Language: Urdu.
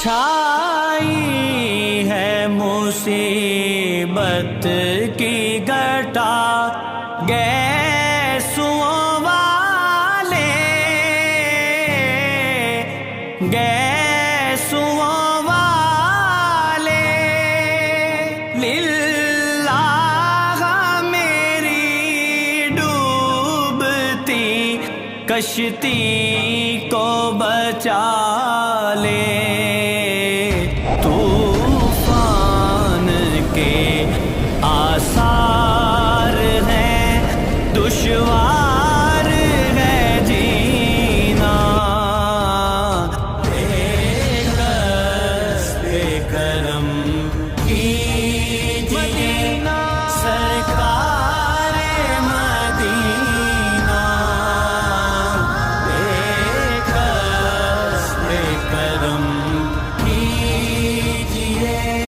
چھائی ہے مصیبت کی گھٹا گیسوں والے للہ میری ڈوبتی کشتی کو بچا